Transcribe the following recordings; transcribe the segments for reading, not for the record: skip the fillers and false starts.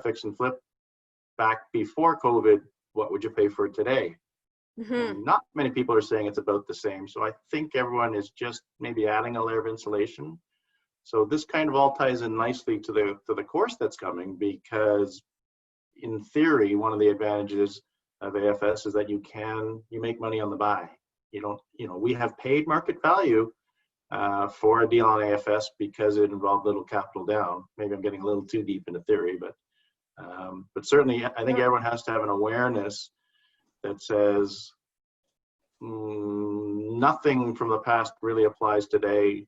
fix and flip back before COVID, what would you pay for it today? And not many people are saying it's about the same. So I think everyone is just maybe adding a layer of insulation. So this kind of all ties in nicely to the course that's coming, because in theory, one of the advantages of AFS is that you make money on the buy. We have paid market value for a deal on AFS because it involved little capital down. Maybe I'm getting a little too deep into theory, but certainly I think everyone has to have an awareness that says nothing from the past really applies today,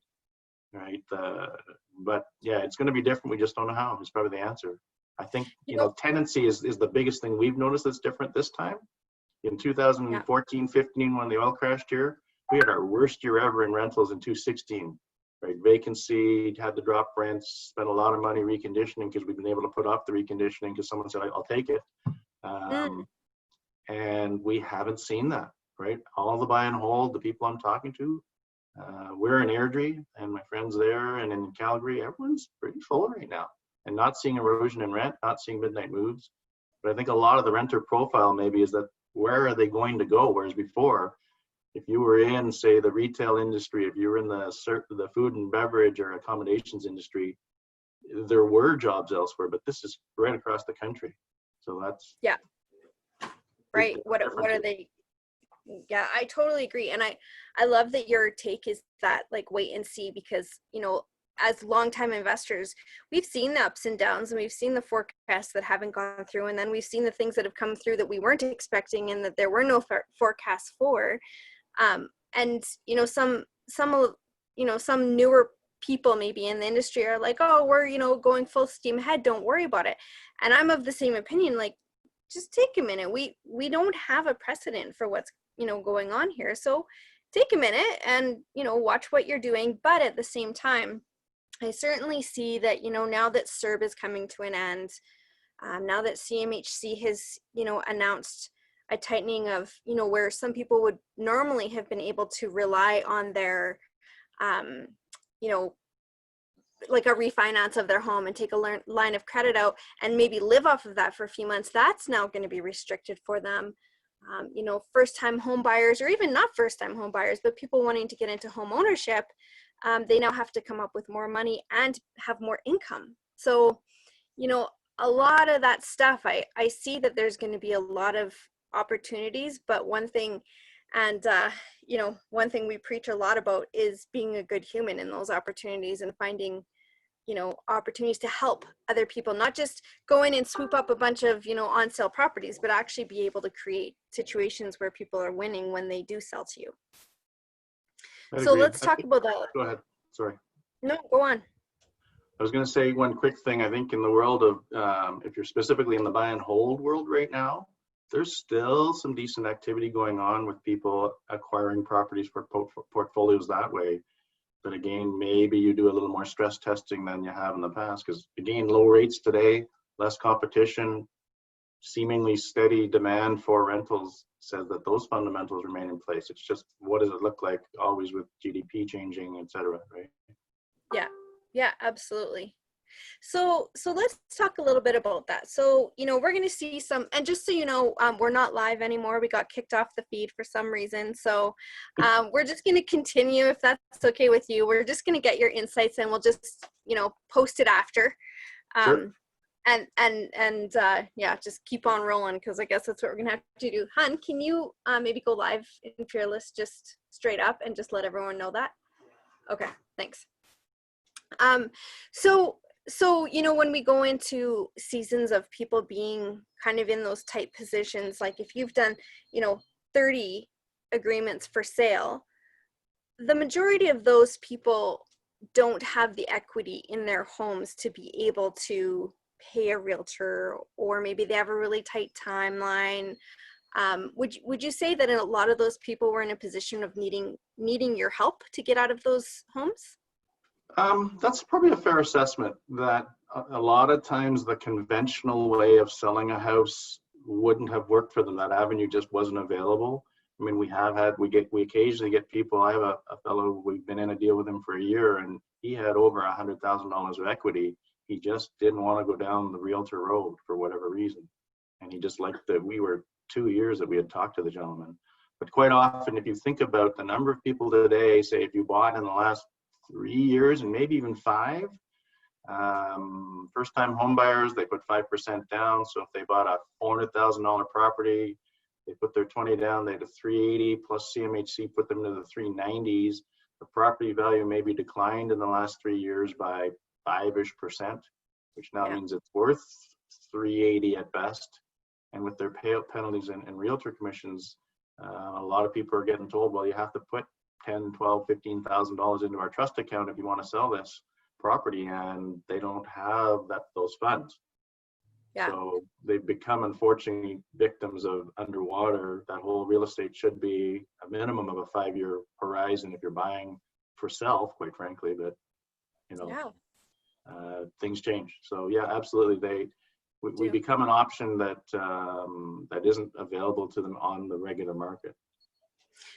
right? But yeah, it's going to be different. We just don't know how. Is probably the answer. I think tenancy is the biggest thing we've noticed that's different this time. In 2014, 15, when the oil crashed here, we had our worst year ever in rentals in 2016. Right, vacancy, had to drop rents, spent a lot of money reconditioning because we've been able to put off the reconditioning because someone said, I'll take it. And we haven't seen that, right? All the buy and hold, the people I'm talking to, we're in Airdrie and my friends there, and in Calgary, everyone's pretty full right now, and not seeing erosion in rent, not seeing midnight moves. But I think a lot of the renter profile maybe is that where are they going to go? Whereas before, if you were in, say, the retail industry, if you were in the food and beverage or accommodations industry, there were jobs elsewhere, but this is right across the country. So that's right. What are they? Yeah, I totally agree. And I love that your take is that, like, wait and see, because, as longtime investors, we've seen the ups and downs, and we've seen the forecasts that haven't gone through, and then we've seen the things that have come through that we weren't expecting and that there were no forecasts for. And some newer people maybe in the industry are like, oh, we're going full steam ahead, don't worry about it. And I'm of the same opinion. Like, just take a minute. We don't have a precedent for what's going on here, so take a minute and watch what you're doing. But at the same time, I certainly see that now that CERB is coming to an end, now that CMHC has announced a tightening of, where some people would normally have been able to rely on their, like a refinance of their home and take a line of credit out and maybe live off of that for a few months, that's now going to be restricted for them. First-time home buyers, or even not first-time home buyers, but people wanting to get into home ownership, they now have to come up with more money and have more income. So, a lot of that stuff, I see that there's going to be a lot of opportunities, but one thing we preach a lot about is being a good human in those opportunities and finding, opportunities to help other people, not just go in and swoop up a bunch of, on sale properties, but actually be able to create situations where people are winning when they do sell to you. So let's talk about that. Go ahead. Sorry. No, go on. I was going to say one quick thing. I think in the world of, if you're specifically in the buy and hold world right now, there's still some decent activity going on with people acquiring properties for portfolios that way. But again, maybe you do a little more stress testing than you have in the past, because again, low rates today, less competition, seemingly steady demand for rentals says that those fundamentals remain in place. It's just, what does it look like always with GDP changing, et cetera, right? Yeah, absolutely. So let's talk a little bit about that. So, we're going to see some, and just so you know, we're not live anymore. We got kicked off the feed for some reason. So we're just going to continue, if that's okay with you. We're just going to get your insights and we'll just, post it after. Sure. And just keep on rolling, because I guess that's what we're going to have to do. Hun, can you maybe go live in Fearless just straight up and just let everyone know that? Okay, thanks. So, when we go into seasons of people being kind of in those tight positions, like if you've done, 30 agreements for sale, the majority of those people don't have the equity in their homes to be able to pay a realtor, or maybe they have a really tight timeline. Would you say that a lot of those people were in a position of needing your help to get out of those homes? That's probably a fair assessment, that a lot of times the conventional way of selling a house wouldn't have worked for them. That avenue just wasn't available. I mean, we occasionally get people. I have a fellow, we've been in a deal with him for a year, and he had over $100,000 of equity, he just didn't want to go down the realtor road for whatever reason. And he just liked that we were 2 years that we had talked to the gentleman. But quite often, if you think about the number of people today, say if you bought in the last 3 years and maybe even 5, first-time home buyers, they put 5% down. So if they bought a $400,000 property, they put their 20 down, they had a 380 plus CMHC put them into the 390s. The property value maybe declined in the last 3 years by 5-ish%, which now means it's worth 380 at best. And with their payout penalties and realtor commissions, a lot of people are getting told, well, you have to put $10, $12, $15,000 into our trust account if you want to sell this property, and they don't have those funds. Yeah. So they've become, unfortunately, victims of underwater. That whole real estate should be a minimum of a 5-year horizon if you're buying for self, quite frankly. But things change. So yeah, absolutely, we become an option that that isn't available to them on the regular market.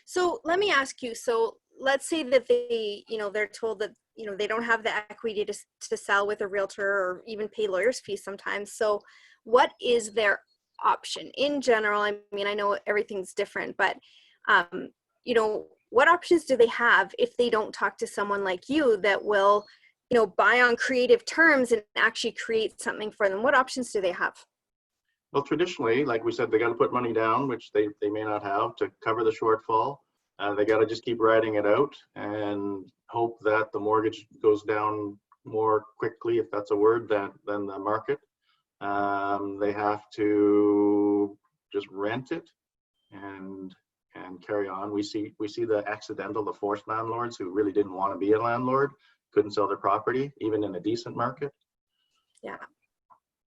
So let me ask you. So let's say that they, they're told that they don't have the equity to sell with a realtor or even pay lawyers' fees sometimes. So what is their option in general? I mean, I know everything's different, but what options do they have if they don't talk to someone like you that will, buy on creative terms and actually create something for them? What options do they have? Well, traditionally, like we said, they got to put money down, which they may not have, to cover the shortfall. They got to just keep riding it out and hope that the mortgage goes down more quickly, if that's a word, than the market. They have to just rent it and carry on. We see the forced landlords who really didn't want to be a landlord, couldn't sell their property, even in a decent market. Yeah.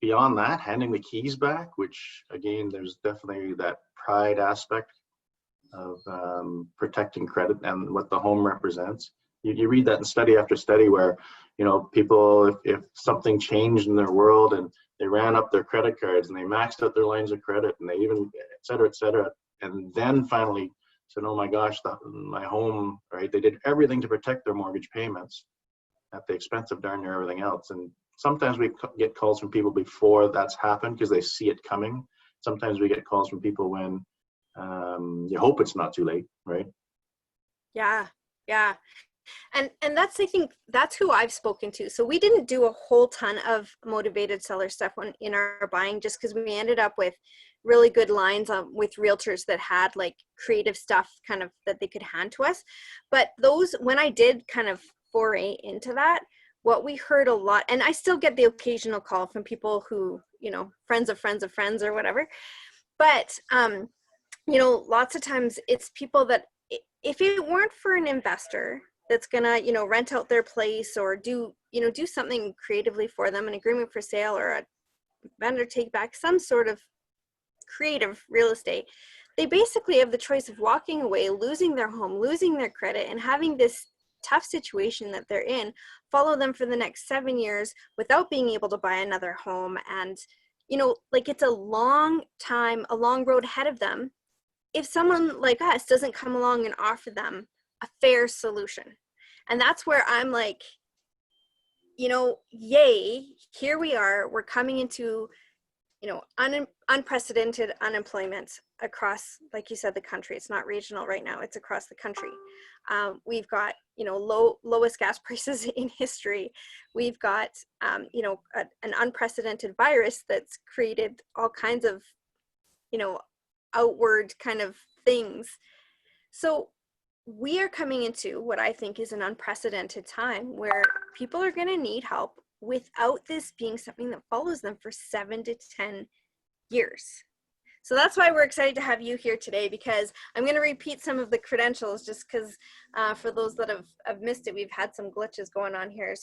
Beyond that, handing the keys back, which again, there's definitely that pride aspect of protecting credit and what the home represents. You read that in study after study where, people, if something changed in their world and they ran up their credit cards and they maxed out their lines of credit and they even, et cetera, and then finally said, oh my gosh, my home, right? They did everything to protect their mortgage payments at the expense of darn near everything else. And sometimes we get calls from people before that's happened because they see it coming. Sometimes we get calls from people when you hope it's not too late, right? Yeah. And that's, I think that's who I've spoken to. So we didn't do a whole ton of motivated seller stuff in our buying, just because we ended up with really good lines with realtors that had like creative stuff kind of that they could hand to us. But those, when I did kind of foray into that, what we heard a lot, and I still get the occasional call from people who, friends of friends of friends or whatever. But, lots of times it's people that if it weren't for an investor that's gonna, rent out their place or do something creatively for them, an agreement for sale or a vendor take back, some sort of creative real estate, they basically have the choice of walking away, losing their home, losing their credit, and having this tough situation that they're in follow them for the next 7 years without being able to buy another home. And, it's a long time, a long road ahead of them if someone like us doesn't come along and offer them a fair solution. And that's where I'm like, yay, here we are. We're coming into, unprecedented unemployment across, like you said, the country. It's not regional right now. It's across the country. We've got, lowest gas prices in history. We've got, an unprecedented virus that's created all kinds of, outward kind of things. So we are coming into what I think is an unprecedented time where people are going to need help without this being something that follows them for 7 to 10 years. So that's why we're excited to have you here today, because I'm going to repeat some of the credentials just because for those that have missed it, we've had some glitches going on here.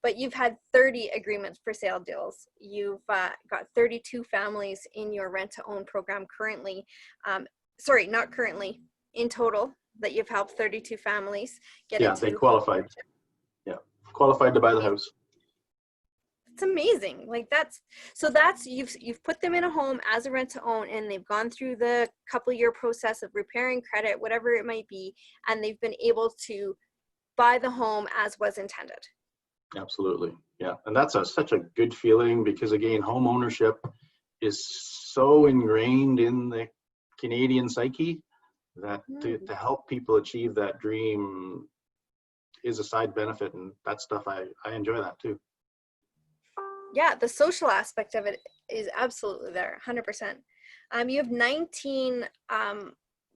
But you've had 30 agreements for sale deals. You've got 32 families in your rent to own program currently. Not currently, in total, that you've helped 32 families get into. They qualified. Yeah, qualified to buy the house. It's amazing. You've put them in a home as a rent to own, and they've gone through the couple-year process of repairing credit, whatever it might be, and they've been able to buy the home as was intended. Absolutely. Yeah. And that's such a good feeling because, again, home ownership is so ingrained in the Canadian psyche that to help people achieve that dream is a side benefit. And that stuff, I enjoy that too. Yeah, the social aspect of it is absolutely there, 100%. You have 19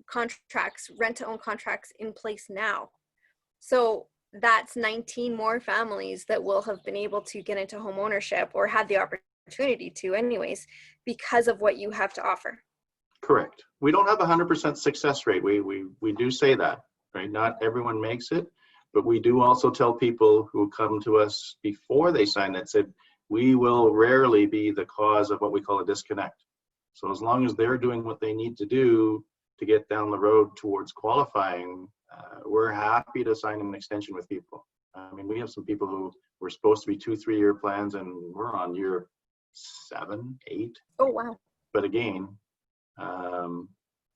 contracts, rent-to-own contracts in place now. So that's 19 more families that will have been able to get into home ownership or had the opportunity to anyways, because of what you have to offer. Correct. We don't have a 100% success rate. We do say that, right? Not everyone makes it, but we do also tell people who come to us before they sign that said, we will rarely be the cause of what we call a disconnect. So as long as they're doing what they need to do to get down the road towards qualifying, we're happy to sign an extension with people. I mean, we have some people who were supposed to be 2-3 year plans and we're on year 7, 8. Oh, wow. But again,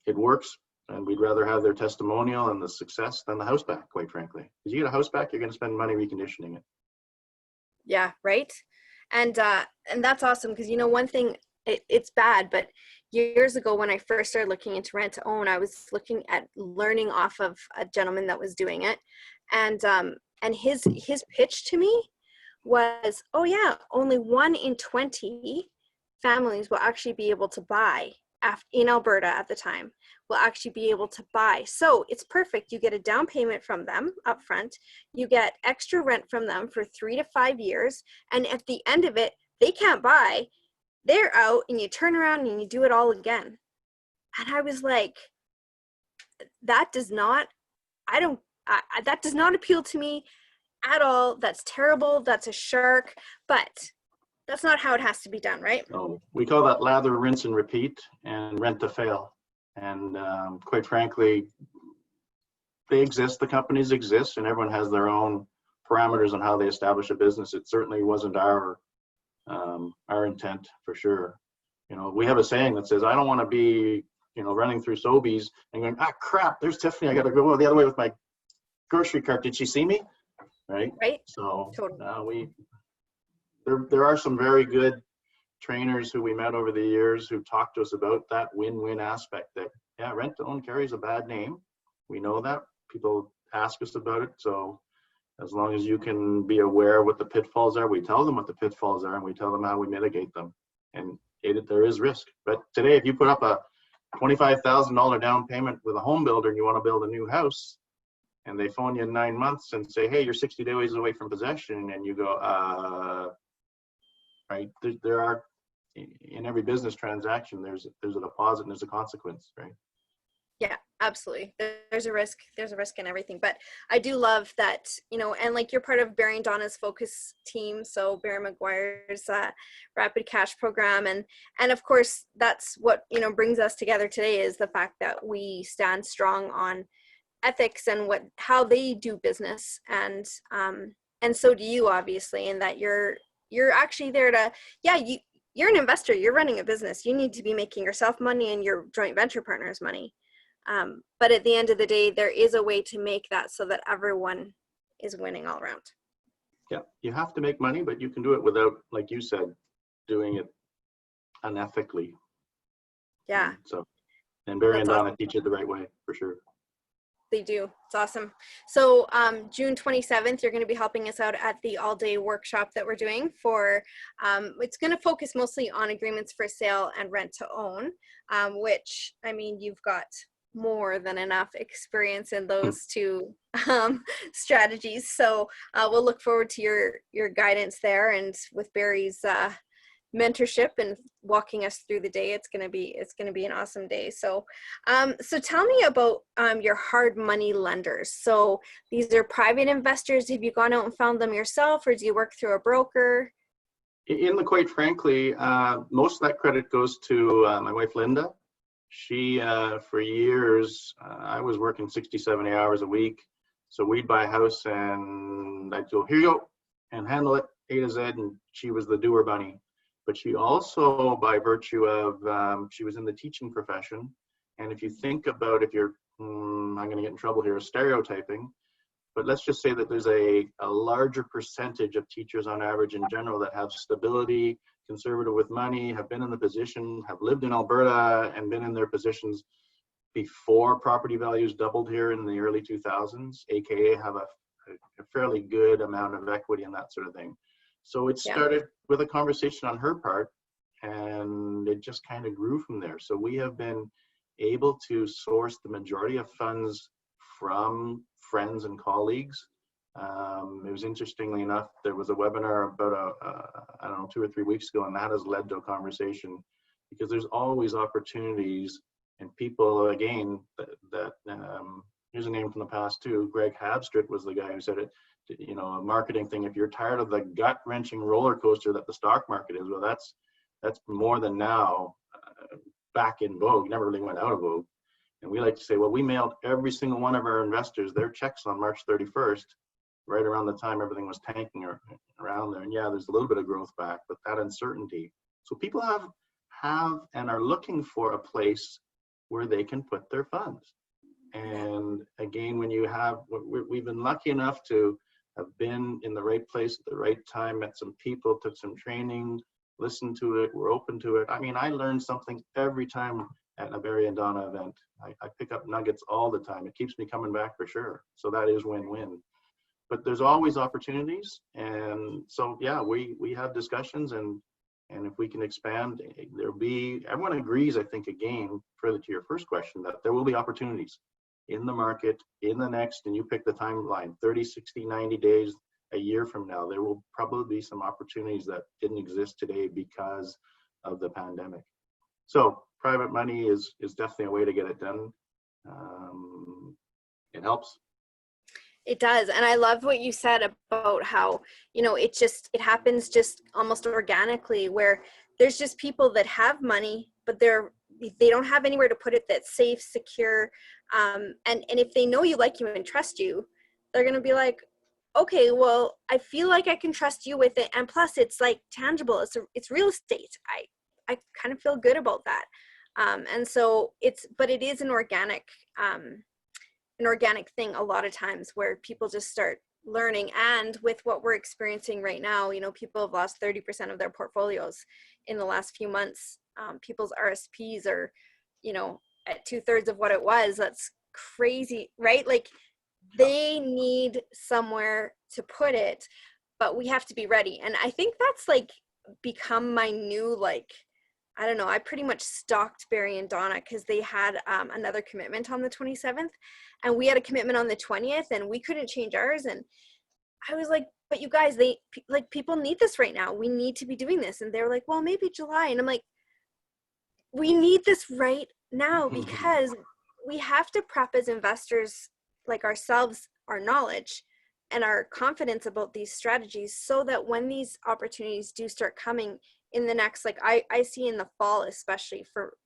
it works, and we'd rather have their testimonial and the success than the house back, quite frankly. Because you get a house back, you're going to spend money reconditioning it. Yeah, right. And that's awesome because, you know, one thing, it's bad, but years ago when I first started looking into rent to own, I was looking at learning off of a gentleman that was doing it, and his pitch to me was, oh yeah, only 1 in 20 families will actually be able to buy in Alberta at the time, will actually be able to buy. So it's perfect. You get a down payment from them up front. You get extra rent from them for 3 to 5 years. And at the end of it, they can't buy. They're out, and you turn around and you do it all again. And I was like, that does not appeal to me at all. That's terrible. That's a shark. But that's not how it has to be done, right? Oh, we call that lather, rinse, and repeat, and rent to fail. And quite frankly, they exist, the companies exist, and everyone has their own parameters on how they establish a business. It certainly wasn't our intent, for sure. You know, we have a saying that says, I don't want to be, you know, running through Sobeys and going, ah, crap, there's Tiffany, I got to go the other way with my grocery cart. Did she see me? Right? So totally. There are some very good trainers who we met over the years who talked to us about that win-win aspect that, yeah, rent to own carries a bad name. We know that. People ask us about it. So as long as you can be aware of what the pitfalls are, we tell them what the pitfalls are and we tell them how we mitigate them. And there is risk. But today, if you put up a $25,000 down payment with a home builder and you want to build a new house, and they phone you in 9 months and say, hey, you're 60 days away from possession, and you go, right? There are, in every business transaction, there's a deposit and there's a consequence, right? Yeah, absolutely. There's a risk in everything. But I do love that, you know, and like you're part of Barry and Donna's focus team. So Barry McGuire's rapid cash program. And of course, that's what, you know, brings us together today is the fact that we stand strong on ethics and how they do business. And so do you, obviously, in that you're actually there to, yeah, you're an investor, you're running a business. You need to be making yourself money and your joint venture partners money. But at the end of the day, there is a way to make that so that everyone is winning all around. Yeah, you have to make money, but you can do it without, like you said, doing it unethically. Yeah. And Barry and Donna teach it the right way, for sure. They do. It's awesome. So June 27th, you're going to be helping us out at the all-day workshop that we're doing for, it's going to focus mostly on agreements for sale and rent to own, which, I mean, you've got more than enough experience in those two strategies. So we'll look forward to your guidance there, and with Barry's mentorship and walking us through the day. It's going to be an awesome day. So tell me about your hard money lenders. So these are private investors. Have you gone out and found them yourself, or do you work through a broker? Quite frankly, most of that credit goes to my wife, Linda. She, for years, I was working 60, 70 hours a week. So we'd buy a house and I'd go, here you go, and handle it A to Z. And she was the doer bunny. But she also, by virtue of, she was in the teaching profession. And if you think about, if you're, I'm going to get in trouble here, stereotyping, but let's just say that there's a larger percentage of teachers on average in general that have stability, conservative with money, have been in the position, have lived in Alberta and been in their positions before property values doubled here in the early 2000s, aka have a fairly good amount of equity and that sort of thing. So it started with a conversation on her part, and it just kind of grew from there. So we have been able to source the majority of funds from friends and colleagues. It was, interestingly enough, there was a webinar about I don't know, 2 or 3 weeks ago, and that has led to a conversation, because there's always opportunities and people, again, here's a name from the past too. Greg Habstritt was the guy who said it, you know, a marketing thing. If you're tired of the gut-wrenching roller coaster that the stock market is, well, that's more than now back in vogue. Never really went out of vogue. And we like to say, well, we mailed every single one of our investors their checks on March 31st, right around the time everything was tanking around there. And yeah, there's a little bit of growth back, but that uncertainty. So people have and are looking for a place where they can put their funds. And again, when you have, we've been lucky enough to have been in the right place at the right time, met some people, took some training, listened to it, we're open to it. I mean, I learn something every time at a Barry and Donna event. I pick up nuggets all the time. It keeps me coming back for sure. So that is win-win. But there's always opportunities. And so, yeah, we have discussions, and if we can expand, there'll be, everyone agrees, I think, again, further to your first question, that there will be opportunities in the market in the next, and you pick the timeline, 30, 60, 90 days, a year from now, there will probably be some opportunities that didn't exist today because of the pandemic. So private money is definitely a way to get it done. It helps. It does. And I love what you said about how, you know, it happens just almost organically, where there's just people that have money, but they don't have anywhere to put it that's safe, secure. And if they know you, like you, and trust you, they're going to be like, okay, well, I feel like I can trust you with it. And plus it's like tangible. It's real estate. I kind of feel good about that. And so but it is an organic thing a lot of times, where people just start learning. And with what we're experiencing right now, you know, people have lost 30% of their portfolios in the last few months. People's RSPs are, you know, at 2/3 of what it was. That's crazy, right? Like, they need somewhere to put it, but we have to be ready. And I think that's like become my new, like, I don't know, I pretty much stalked Barry and Donna because they had another commitment on the 27th, and we had a commitment on the 20th, and we couldn't change ours. And I was like, but you guys, people need this right now. We need to be doing this. And they were like, well, maybe July. And I'm like, we need this right now, because we have to prep as investors like ourselves, our knowledge and our confidence about these strategies, so that when these opportunities do start coming in the next, like I see in the fall, especially, for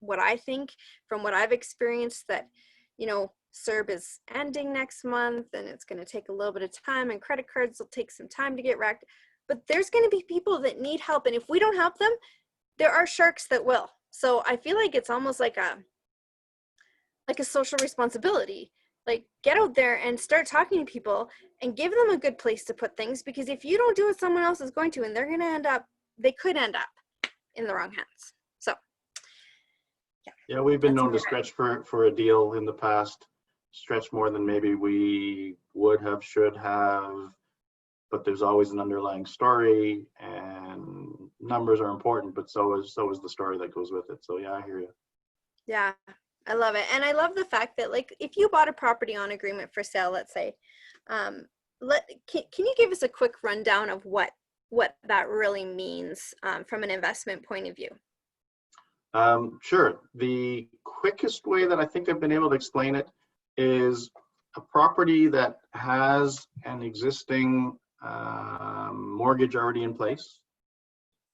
what I think from what I've experienced, that, you know, CERB is ending next month, and it's going to take a little bit of time, and credit cards will take some time to get racked, but there's going to be people that need help. And if we don't help them, there are sharks that will. So I feel like it's almost like a social responsibility. Like, get out there and start talking to people and give them a good place to put things, because if you don't do it, someone else is going to, and they could end up in the wrong hands. So yeah, we've been known to stretch for a deal in the past, stretch more than maybe we would have, should have, but there's always an underlying story, and numbers are important, but so is the story that goes with it. So yeah, I hear you. Yeah, I love it. And I love the fact that, like, if you bought a property on agreement for sale, let's say, can you give us a quick rundown of what that really means from an investment point of view? Sure. The quickest way that I think I've been able to explain it is a property that has an existing mortgage already in place.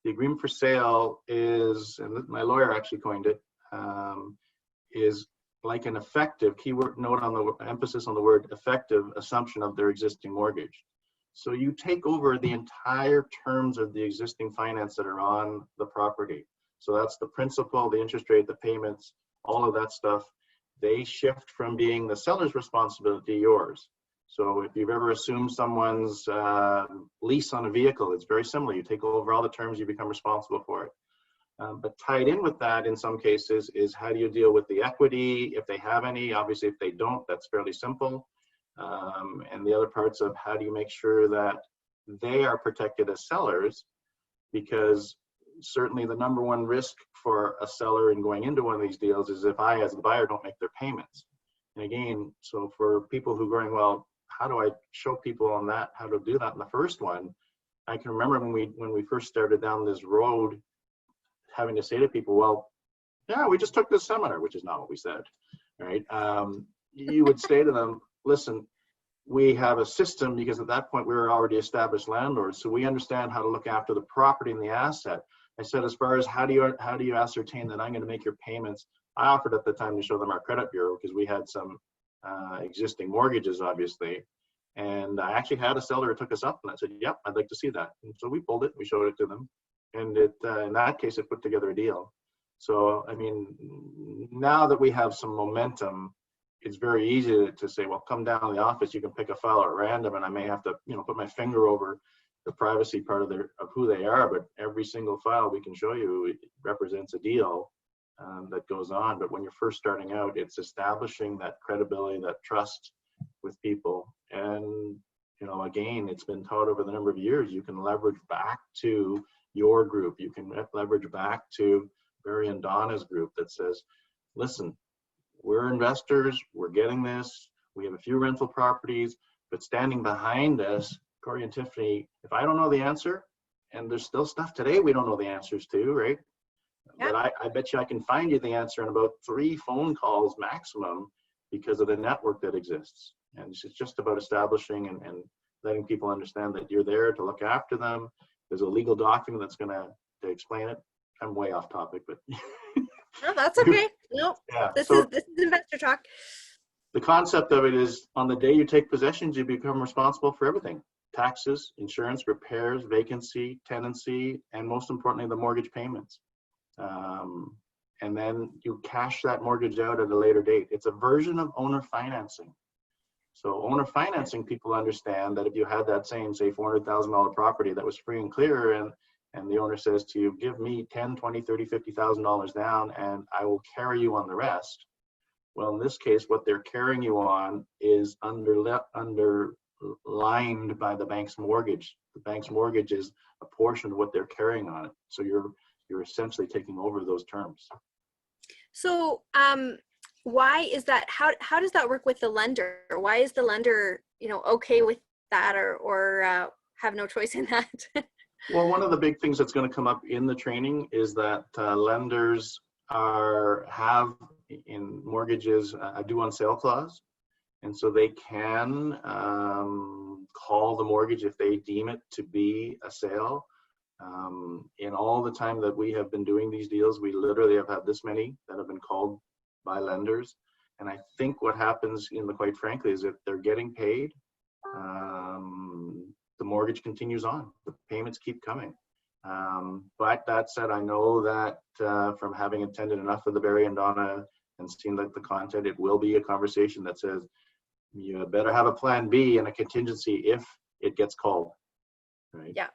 The agreement for sale is, and my lawyer actually coined it, is like an effective, keyword note on the emphasis on the word effective, assumption of their existing mortgage. So you take over the entire terms of the existing finance that are on the property. So that's the principal, the interest rate, the payments, all of that stuff. They shift from being the seller's responsibility to yours. So if you've ever assumed someone's lease on a vehicle, it's very similar. You take over all the terms, you become responsible for it. But tied in with that in some cases is how do you deal with the equity, if they have any. Obviously, if they don't, that's fairly simple. And the other parts of how do you make sure that they are protected as sellers, because certainly the number one risk for a seller in going into one of these deals is if I, as the buyer, don't make their payments. And again, so for people who are going, well, how do I show people on that, how to do that in the first one? I can remember when we first started down this road, having to say to people, well, yeah, we just took this seminar, which is not what we said, right? You would say to them, listen, we have a system, because at that point we were already established landlords, so we understand how to look after the property and the asset. I said, as far as how do you ascertain that I'm going to make your payments? I offered at the time to show them our credit bureau because we had some existing mortgages, obviously. And I actually had a seller who took us up, and I said, yep, I'd like to see that. And so we pulled it, we showed it to them. And it, in that case, it put together a deal. So, I mean, now that we have some momentum, it's very easy to say, well, come down to the office, you can pick a file at random, and I may have to, put my finger over the privacy part of who they are, but every single file we can show you, it represents a deal that goes on. But when you're first starting out, it's establishing that credibility, that trust with people. And, again, it's been taught over the number of years, you can leverage back to your group. You can leverage back to Barry and Donna's group that says, listen, we're investors, we're getting this, we have a few rental properties, but standing behind us, Corey and Tiffany, if I don't know the answer, and there's still stuff today we don't know the answers to, right? Yep. But I bet you I can find you the answer in about 3 phone calls maximum because of the network that exists. And it's just about establishing and letting people understand that you're there to look after them. There's a legal document that's going to explain it. I'm way off topic, but no, that's okay. Nope. Yeah. This is investor talk. The concept of it is on the day you take possession, you become responsible for everything: taxes, insurance, repairs, vacancy, tenancy, and most importantly, the mortgage payments. And then you cash that mortgage out at a later date. It's a version of owner financing. So owner financing, people understand that if you had that same, say, $400,000 property that was free and clear, and the owner says to you, give me $10, $20, $30, $50,000 down, and I will carry you on the rest. Well, in this case, what they're carrying you on is underlined by the bank's mortgage. The bank's mortgage is a portion of what they're carrying on it. So you're essentially taking over those terms. So why is that? How does that work with the lender? Why is the lender, okay with that or have no choice in that? Well, one of the big things that's going to come up in the training is that lenders have in mortgages a due on sale clause. And so they can call the mortgage if they deem it to be a sale. In all the time that we have been doing these deals, we literally have had this many that have been called by lenders. And I think what happens, quite frankly, is if they're getting paid, the mortgage continues on. The payments keep coming. But that said, I know that from having attended enough of the Barry and Donna and seen the content, it will be a conversation that says, you better have a plan B and a contingency if it gets called. Right? Yeah.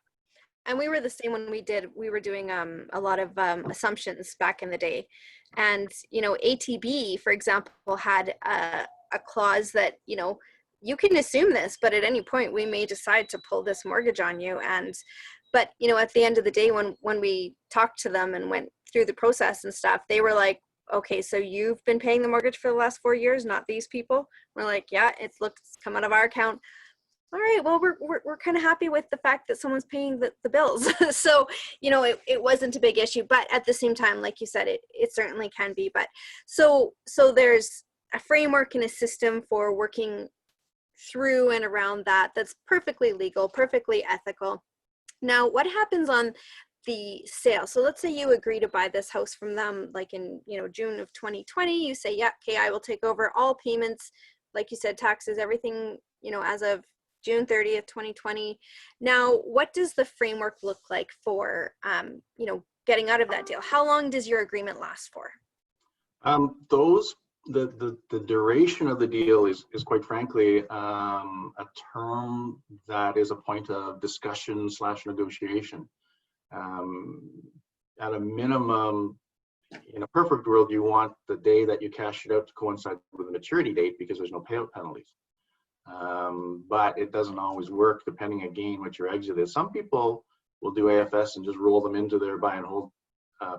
And we were the same when we were doing a lot of assumptions back in the day. And, ATB, for example, had a clause that, you can assume this, but at any point we may decide to pull this mortgage on you. But, at the end of the day, when we talked to them and went through the process and stuff, they were like, okay, so you've been paying the mortgage for the last 4 years, not these people? We're like, yeah, it's come out of our account. All right, well, we're kind of happy with the fact that someone's paying the bills. So, it wasn't a big issue, but at the same time, like you said, it certainly can be. But so there's a framework and a system for working through and around that's perfectly legal, perfectly ethical. Now, what happens on the sale? So let's say you agree to buy this house from them, like in, June of 2020, you say, yeah, okay, I will take over all payments, like you said, taxes, everything, as of June 30th, 2020. Now, what does the framework look like for, getting out of that deal? How long does your agreement last for? Those the duration of the deal is quite frankly a term that is a point of discussion / negotiation. At a minimum, in a perfect world, you want the day that you cash it out to coincide with the maturity date because there's no payout penalties. But it doesn't always work depending again what your exit is. Some people will do AFS and just roll them into their buy and hold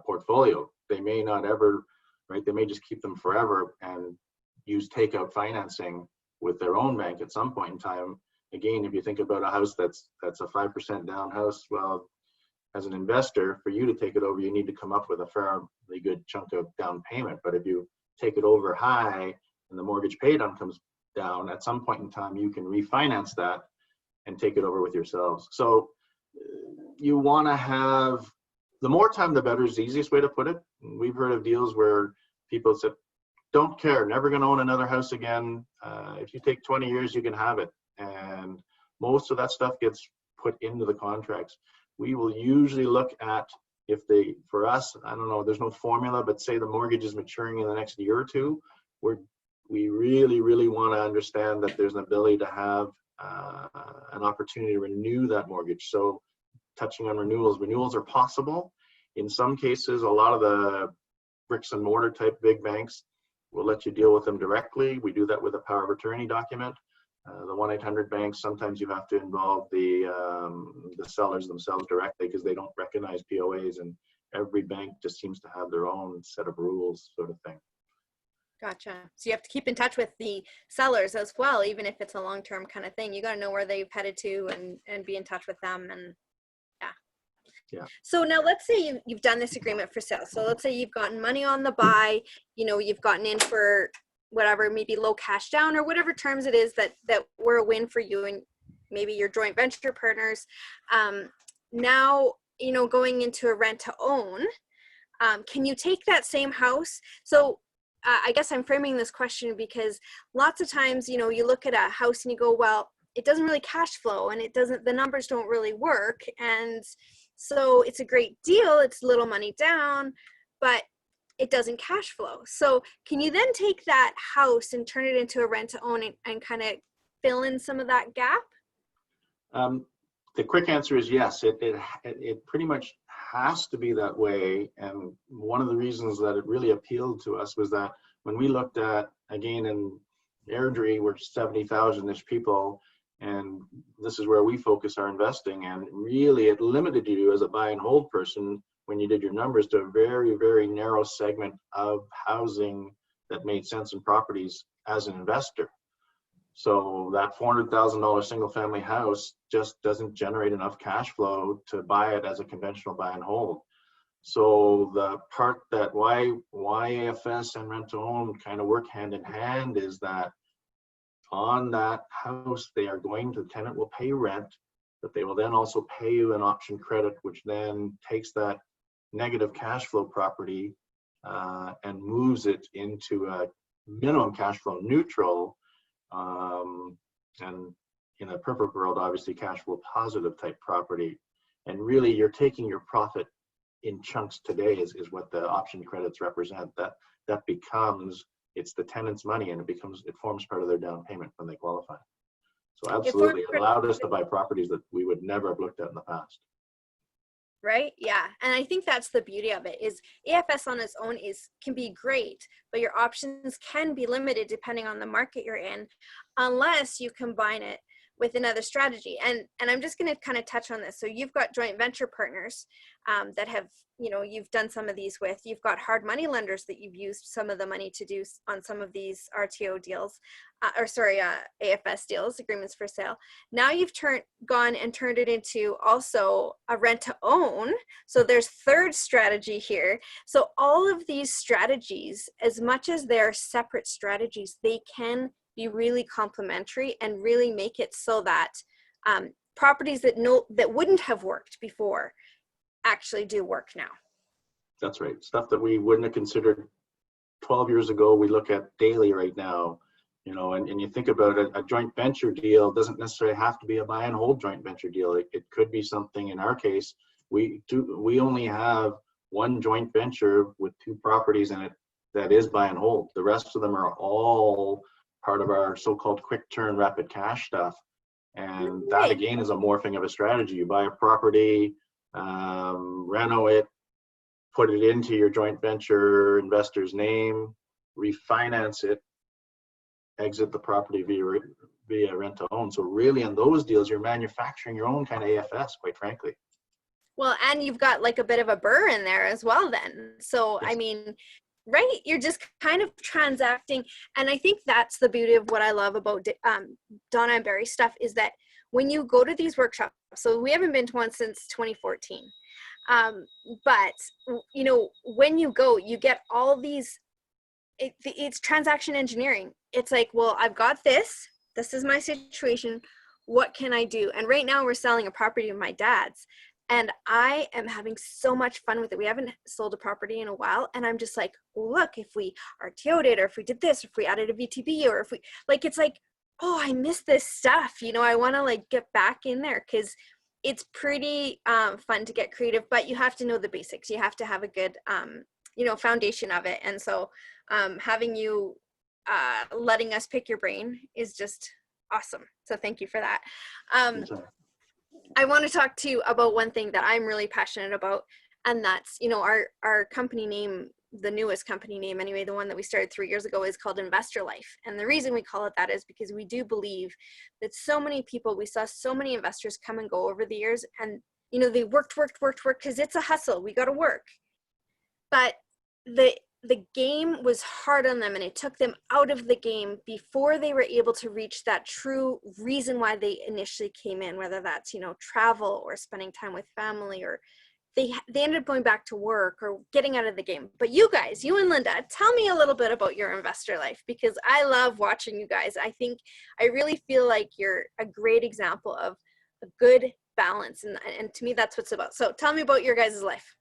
portfolio. They may not ever, right? They may just keep them forever and use takeout financing with their own bank at some point in time. Again, if you think about a house that's a 5% down house, well, as an investor, for you to take it over, you need to come up with a fairly good chunk of down payment. But if you take it over high and the mortgage paid on comes down, at some point in time, you can refinance that and take it over with yourselves. So you want to have, the more time, the better is the easiest way to put it. We've heard of deals where people said, don't care, never going to own another house again. If you take 20 years, you can have it. And most of that stuff gets put into the contracts. We will usually look at if they, for us, I don't know, there's no formula, but say the mortgage is maturing in the next year or two, we really, really want to understand that there's an ability to have an opportunity to renew that mortgage. So touching on renewals are possible. In some cases, a lot of the bricks and mortar type big banks will let you deal with them directly. We do that with a power of attorney document. The 1-800 banks, sometimes you have to involve the sellers themselves directly because they don't recognize POAs, and every bank just seems to have their own set of rules, sort of thing. Gotcha. So you have to keep in touch with the sellers as well, even if it's a long-term kind of thing. You got to know where they've headed to and be in touch with them. And yeah. So now let's say you've done this agreement for sale. So let's say you've gotten money on the buy, you've gotten in for whatever, maybe low cash down or whatever terms it is that were a win for you and maybe your joint venture partners. Now, going into a rent to own, can you take that same house? So I guess I'm framing this question because lots of times, you look at a house and you go, well, it doesn't really cash flow and the numbers don't really work. And so it's a great deal. It's little money down, but it doesn't cash flow. So can you then take that house and turn it into a rent to own and kind of fill in some of that gap? The quick answer is yes. It pretty much has to be that way. And one of the reasons that it really appealed to us was that when we looked at, again, in Airdrie, we're 70,000-ish people, and this is where we focus our investing. And really, it limited you as a buy and hold person when you did your numbers to a very, very narrow segment of housing that made sense in properties as an investor. So that $400,000 single family house just doesn't generate enough cash flow to buy it as a conventional buy and hold. So the part that why AFS and rent to own kind of work hand in hand is that on that house, the tenant will pay rent, but they will then also pay you an option credit, which then takes that negative cash flow property and moves it into a minimum cash flow neutral. And in a perfect world, obviously cash flow positive type property. And really you're taking your profit in chunks today is what the option credits represent. That becomes, it's the tenant's money and it forms part of their down payment when they qualify. So absolutely, it allowed us to buy properties that we would never have looked at in the past. Right? Yeah. And I think that's the beauty of it is AFS on its own can be great, but your options can be limited depending on the market you're in, unless you combine it with another strategy. And I'm just going to kind of touch on this. So you've got joint venture partners that have, you've done some of these with, you've got hard money lenders that you've used some of the money to do on some of these RTO deals, AFS deals, agreements for sale. Now you've gone and turned it into also a rent to own. So there's third strategy here. So all of these strategies, as much as they're separate strategies, they can be really complementary and really make it so that properties that wouldn't have worked before actually do work now. That's right. Stuff that we wouldn't have considered 12 years ago, we look at daily right now. And you think about it, a joint venture deal doesn't necessarily have to be a buy and hold joint venture deal. It could be something, in our case, we only have one joint venture with 2 properties in it. that is buy and hold. The rest of them are all part of our so-called quick turn rapid cash stuff. And that again is a morphing of a strategy. You buy a property, reno it, put it into your joint venture investor's name, refinance it, exit the property via rent to own. So really in those deals, you're manufacturing your own kind of AFS, quite frankly. Well, and you've got like a bit of a burr in there as well then. So, yes. I mean, right, you're just kind of transacting. And I think that's the beauty of what I love about Donna and Barry's stuff is that when you go to these workshops, so we haven't been to one since 2014. But, you know, when you go, you get all these, it's transaction engineering. It's like, well, I've got this is my situation. What can I do? And right now we're selling a property of my dad's. And I am having so much fun with it. We haven't sold a property in a while. And I'm just like, look, if we RTO'd it, or if we did this, or if we added a VTB, or if we, like, it's like, oh, I miss this stuff. You know, I want to like get back in there because it's pretty fun to get creative, but you have to know the basics. You have to have a good, you know, foundation of it. And so having you letting us pick your brain is just awesome. So thank you for that. I want to talk to you about one thing that I'm really passionate about, and that's, you know, our company name, the newest company name anyway, the one that we started 3 years ago, is called Investor Life. And the reason we call it that is because we do believe that so many people, we saw so many investors come and go over the years, and, you know, they worked because it's a hustle. We got to work. But the game was hard on them, and it took them out of the game before they were able to reach that true reason why they initially came in, whether that's, you know, travel or spending time with family, or they ended up going back to work or getting out of the game. But you guys, you and Linda, tell me a little bit about your investor life, because I love watching you guys. I really feel like you're a great example of a good balance. And to me, that's what it's about. So tell me about your guys' life.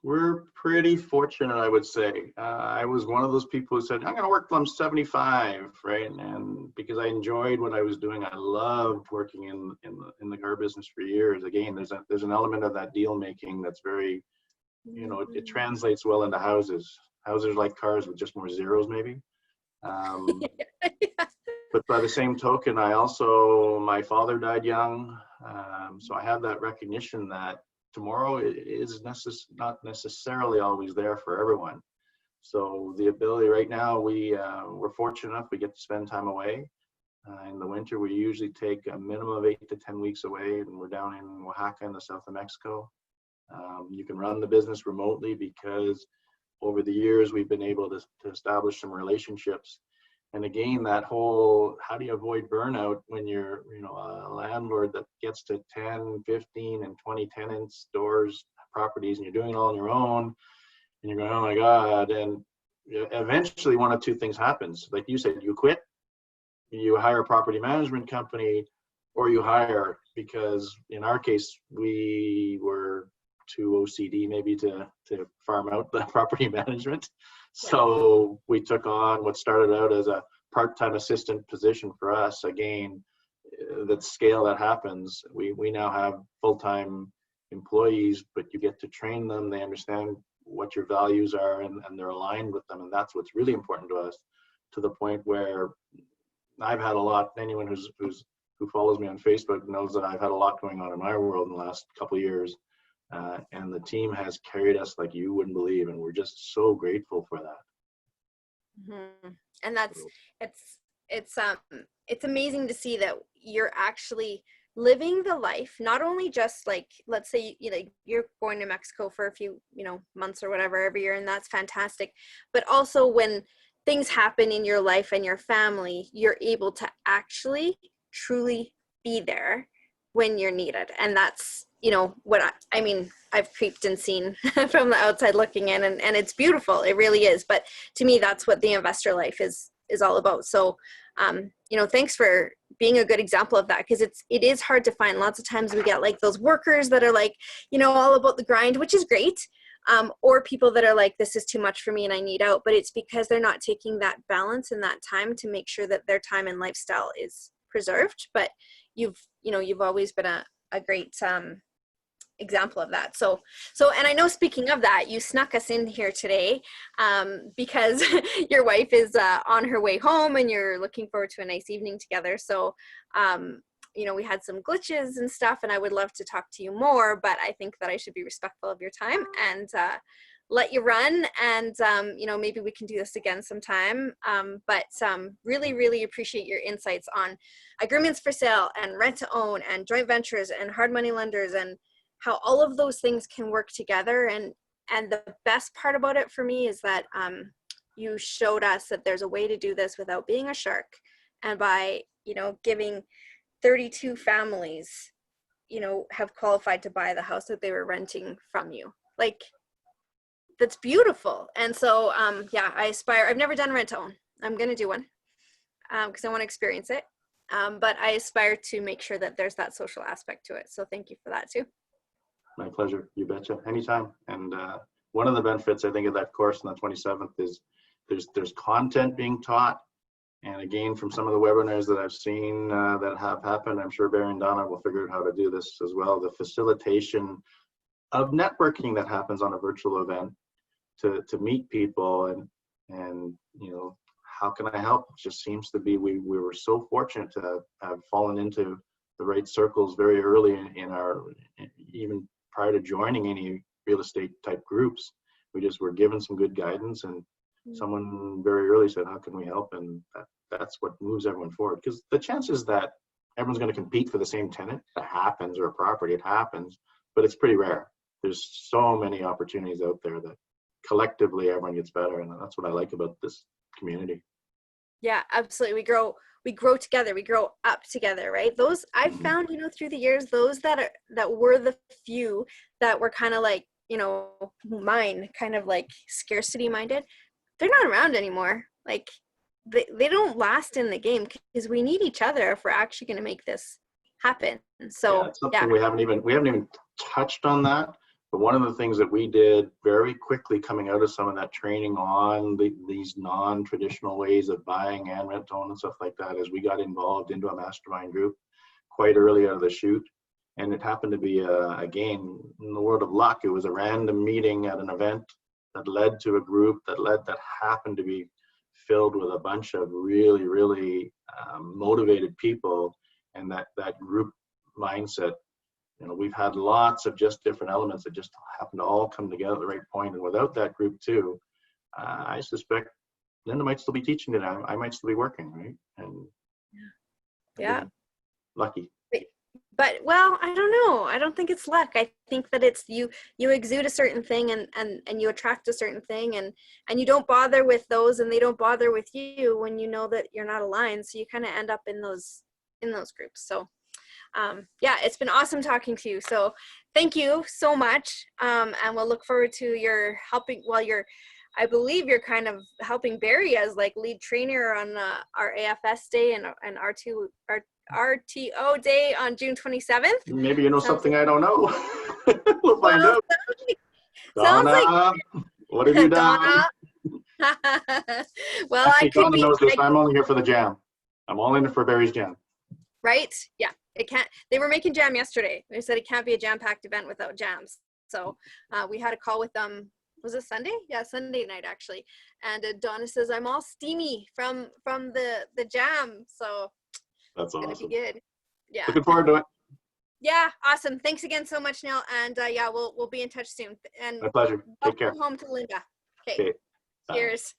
We're pretty fortunate, I would say. I was one of those people who said, I'm going to work till I'm 75, right? And because I enjoyed what I was doing, I loved working in the car business for years. Again, there's an element of that deal making that's very, you know, it translates well into houses. Houses like cars with just more zeros, maybe. But by the same token, my father died young. So I have that recognition that tomorrow is not necessarily always there for everyone. So the ability right now, we're fortunate enough, we get to spend time away. In the winter, we usually take a minimum of 8 to 10 weeks away, and we're down in Oaxaca in the south of Mexico. You can run the business remotely because over the years, we've been able to establish some relationships. And again, that whole, how do you avoid burnout when you're, you know, a landlord that gets to 10, 15, and 20 tenants, stores, properties, and you're doing it all on your own, and you're going, oh my God. And eventually one of two things happens. Like you said, you quit, you hire a property management company, or you hire, because in our case, we were too OCD maybe to farm out the property management. So we took on what started out as a part-time assistant position for us. Again, that scale that happens, we now have full-time employees, but you get to train them. They understand what your values are, and they're aligned with them. And that's what's really important to us, to the point where I've had a lot, anyone who follows me on Facebook knows that I've had a lot going on in my world in the last couple of years. And the team has carried us like you wouldn't believe, and we're just so grateful for that. Mm-hmm. And that's it's amazing to see that you're actually living the life, not only just like, let's say you're going to Mexico for a few months or whatever every year, and that's fantastic, but also when things happen in your life and your family, you're able to actually truly be there when you're needed. And that's what I mean, I've creeped and seen from the outside looking in, and it's beautiful. It really is. But to me, that's what the investor life is all about. So, thanks for being a good example of that, because it is hard to find. Lots of times we get like those workers that are like, all about the grind, which is great. Or people that are like, this is too much for me and I need out, but it's because they're not taking that balance and that time to make sure that their time and lifestyle is preserved. But you've always been a great example of that. So, and I know, speaking of that, you snuck us in here today because your wife is on her way home and you're looking forward to a nice evening together. So, you know, we had some glitches and stuff, and I would love to talk to you more, but I think that I should be respectful of your time and let you run. And, you know, maybe we can do this again sometime. But really, really appreciate your insights on agreements for sale and rent to own and joint ventures and hard money lenders, and how all of those things can work together. And the best part about it for me is that you showed us that there's a way to do this without being a shark, and by, you know, giving 32 families, you know, have qualified to buy the house that they were renting from you. Like, that's beautiful. And so, yeah, I aspire, I've never done rent to own. I'm going to do one because I want to experience it. But I aspire to make sure that there's that social aspect to it. So thank you for that too. My pleasure. You betcha. Anytime. And one of the benefits, I think, of that course on the 27th is there's content being taught. And again, from some of the webinars that I've seen that have happened, I'm sure Barry and Donna will figure out how to do this as well. The facilitation of networking that happens on a virtual event to meet people and you know, how can I help? It just seems to be we were so fortunate to have fallen into the right circles very early in our, even prior to joining any real estate type groups. We just were given some good guidance, and someone very early said, how can we help? And that's what moves everyone forward, because the chances that everyone's going to compete for the same tenant, that happens, or a property, it happens, but it's pretty rare. There's so many opportunities out there that collectively everyone gets better, and that's what I like about this community. Yeah, absolutely. We grow together, we grow up together, right? Those I've found, you know, through the years, those that were the few that were kind of like, you know, mine, kind of like scarcity minded, they're not around anymore. Like they don't last in the game, because we need each other if we're actually going to make this happen. So yeah, it's something we haven't even touched on that. But one of the things that we did very quickly coming out of some of that training on these non-traditional ways of buying and rent to own and stuff like that is we got involved into a mastermind group quite early out of the chute. And it happened to be, again, in the world of luck, it was a random meeting at an event that led to a group that happened to be filled with a bunch of really, really motivated people. And that group mindset, you know, we've had lots of just different elements that just happen to all come together at the right point. And without that group too, I suspect Linda might still be teaching it. I might still be working, right? And yeah, lucky. But well, I don't know. I don't think it's luck. I think that it's you exude a certain thing and you attract a certain thing, and you don't bother with those and they don't bother with you when you know that you're not aligned. So you kind of end up in those groups. So yeah, it's been awesome talking to you. So thank you so much. And we'll look forward to your helping. Well, I believe you're kind of helping Barry as like lead trainer on our AFS day and RTO day on June 27th. Maybe you know something I don't know. We'll find out. Sounds like what have you done? Well, actually, I could Donna knows this. I'm only here for the jam. I'm all in for Barry's jam. Right? Yeah. It can't. They were making jam yesterday. They said it can't be a jam-packed event without jams. So we had a call with them. Was it Sunday? Yeah, Sunday night actually. And Donna says I'm all steamy from the jam. So that's awesome. It's gonna be good. Yeah. Looking forward to it. Yeah, awesome. Thanks again so much, Neill. And yeah, we'll be in touch soon. And my pleasure. Take care. Home to Linda. Okay. Cheers.